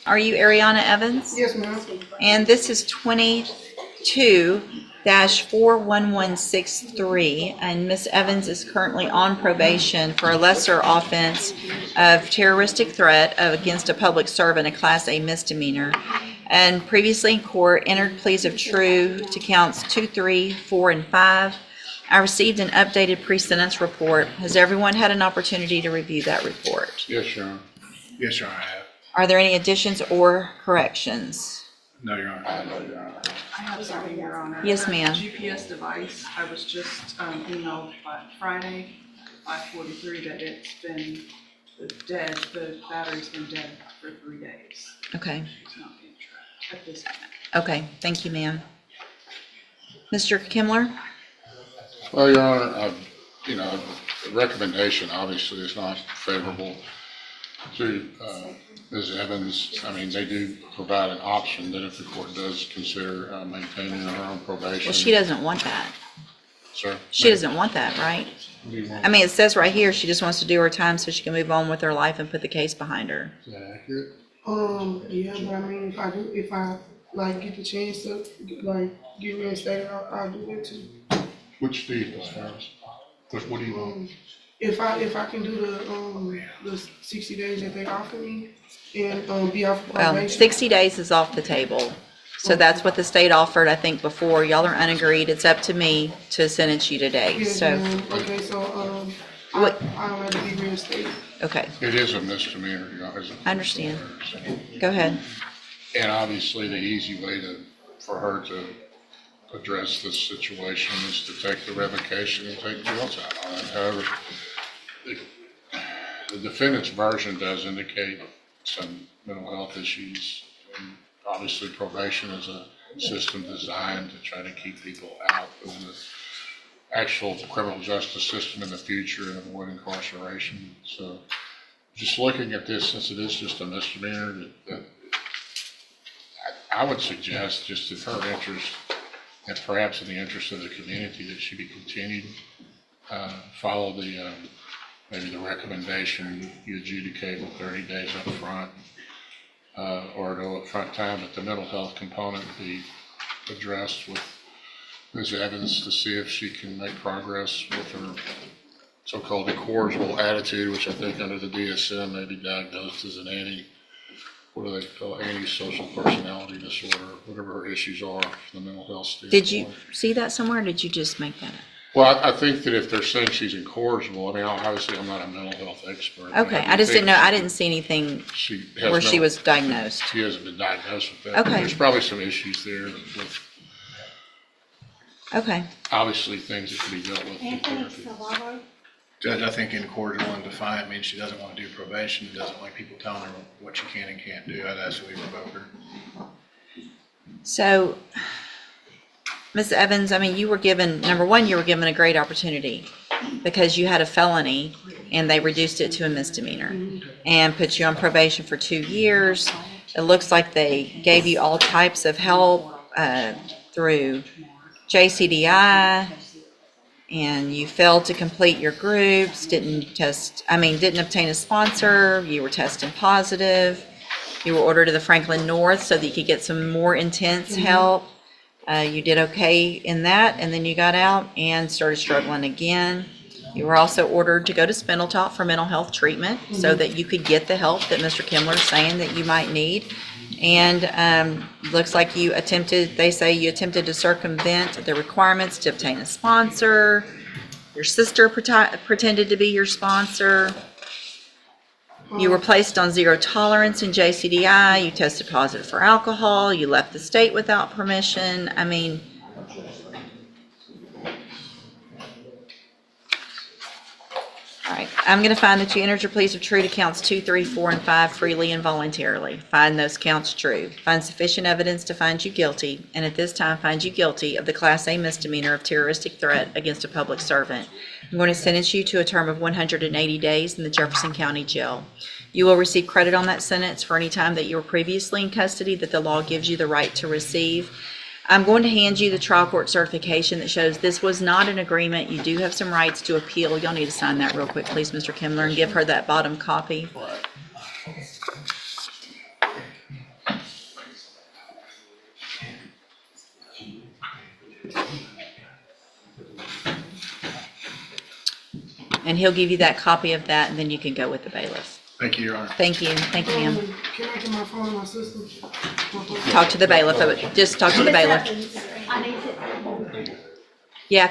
Are you Ariana Evans? Yes, ma'am. And this is 22-41163, and Miss Evans is currently on probation for a lesser offense of terroristic threat against a public servant, a Class A misdemeanor, and previously in court entered pleas of true to counts 2, 3, 4, and 5. I received an updated pre-sentence report. Has everyone had an opportunity to review that report? Yes, Your Honor. Yes, Your Honor, I have. Are there any additions or corrections? No, Your Honor. No, Your Honor. I have something, Your Honor. Yes, ma'am. GPS device, I was just emailed by Friday, 5:43, that it's been dead, the battery's been dead for 3 days. Okay. It's not being tracked at this point. Okay, thank you, ma'am. Mr. Kimler? Well, Your Honor, the recommendation obviously is not favorable to Ms. Evans. I mean, they do provide an option that if the court does consider maintaining her on probation. Well, she doesn't want that. Sir? She doesn't want that, right? What do you want? I mean, it says right here, she just wants to do her time so she can move on with her life and put the case behind her. Is that accurate? Yeah, but I mean, if I like get the chance to like get reinstated, I'll do it too. Which do you prefer? What do you want? If I can do the 60 days that they offer me and be off Well, probation. 60 days is off the table. So that's what the state offered, I think, before. Y'all are unagreed. It's up to me to sentence you today, Yes, so, ma'am. Okay, so What- I'll have to be reinstated. okay, It is a misdemeanor, Your Honor. I understand. Go ahead. And obviously, the easy way for her to address this situation is to take the revocation and take jail time on it. However, the defendant's version does indicate some mental health issues. And obviously, probation is a system designed to try to keep people out of the actual criminal justice system in the future and avoid incarceration. So just looking at this, since it is just a misdemeanor, that I would suggest, just in her interest, and perhaps in the interest of the community, that she be continued, follow the, maybe the recommendation, you adjudicate with 30 days up front, or no upfront time, but the mental health component be addressed with Ms. Evans to see if she can make progress with her so-called incorrigible attitude, which I think under the DSM may be diagnosed as an antisocial personality disorder, whatever her issues are from the mental health standpoint. Did you see that somewhere, or did you just make that up? Well, I think that if they're saying she's incorrigible, I mean, obviously, I'm not a mental health expert. but Okay, do I just didn't know, think I didn't see anything She has where she was diagnosed. She hasn't been diagnosed with that. Okay. There's probably some issues there with, Okay, obviously, things that can be dealt with in therapy. Judge, I think incorrigible and defiant means she doesn't want to do probation, doesn't like people telling her what she can and can't do. I'd ask that we revoke her. so, Ms. Evans, I mean, you were given, number one, you were given a great opportunity because you had a felony and they reduced it to a misdemeanor and put you on probation for 2 years. It looks like they gave you all types of help through JCDI, and you failed to complete your groups, didn't obtain a sponsor, you were testing positive, you were ordered to the Franklin North so that you could get some more intense help. You did okay in that, and then you got out and started struggling again. You were also ordered to go to Spindletop for mental health treatment so that you could get the help that Mr. Kimler is saying that you might need. And looks like they say you attempted to circumvent the requirements to obtain a sponsor. Your sister pretended to be your sponsor. You were placed on zero tolerance in JCDI. You tested positive for alcohol. You left the state without permission. I mean, all right, I'm going to find that you entered your pleas of true to counts 2, 3, 4, and 5 freely and voluntarily. Find those counts true. Find sufficient evidence to find you guilty, and at this time find you guilty of the Class A misdemeanor of terroristic threat against a public servant. I'm going to sentence you to a term of 180 days in the Jefferson County Jail. You will receive credit on that sentence for any time that you were previously in custody that the law gives you the right to receive. I'm going to hand you the trial court certification that shows this was not an agreement. You do have some rights to appeal. Y'all need to sign that real quick, please, Mr. Kimler, and give her that bottom copy. And he'll give you that copy of that, and then you can go with the bailiff. Thank you, Your Honor. Thank you, ma'am. Can I get my phone and my system? Talk to the bailiff, just talk to the bailiff. I need to. Yeah,